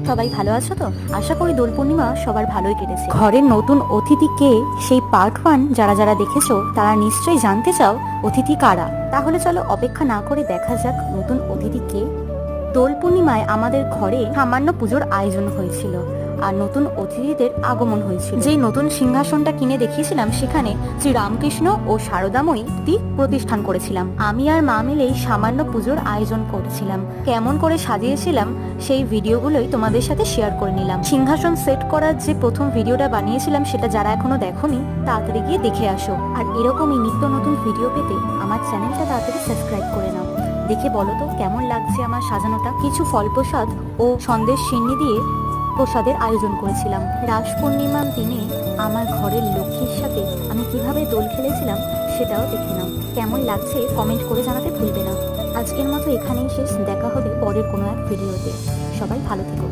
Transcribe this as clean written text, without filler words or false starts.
সবাই ভালো আছো তো? আশা করি দোল পূর্ণিমা সবার ভালোই কেটেছে। ঘরের নতুন অতিথি কে, সেই পার্ট 1 যারা যারা দেখেছো তারা নিশ্চয়ই জানতে চাও অতিথি কারা। তাহলে চলো অপেক্ষা না করে দেখা যাক নতুন অতিথি কে। দোল পূর্ণিমায় আমাদের ঘরে সামান্য পুজোর আয়োজন হয়েছিল আর নতুন অতিথিদের আগমন হয়েছিল। যেই নতুন সিংহাসনটা কিনে দেখিয়েছিলাম সেখানে শ্রী রামকৃষ্ণ ও শারদাময়ী প্রতিষ্ঠান করেছিলাম। আমি আর মা মিলেই সামান্য পুজোর আয়োজন করেছিলাম। কেমন করে সাজিয়েছিলাম সেই ভিডিওগুলোই তোমাদের সাথে শেয়ার করে নিলাম। সিংহাসন সেট করার যে প্রথম ভিডিওটা বানিয়েছিলাম সেটা যারা এখনো দেখোনি তাড়াতাড়ি গিয়ে দেখে আসো। আর এরকমই নিত্য নতুন ভিডিও পেতে আমার চ্যানেলটা তাড়াতাড়ি সাবস্ক্রাইব করে নাও। দেখে বলো তো কেমন লাগছে আমার সাজানোটা। কিছু ফল প্রসাদ ও সন্দেশ সিন্নি দিয়ে প্রসাদের আয়োজন করেছিলাম। রাস পূর্ণিমার দিনে আমার ঘরের লক্ষ্মীর সাথে আমি কিভাবে দোল খেলেছিলাম সেটাও দেখে নাও। কেমন লাগছে কমেন্ট করে জানাতে ভুলবে না। আজকের মতো এখানেই শেষ, দেখা হবে পরের কোনো এক ভিডিওতে। সবাই ভালো থেকো।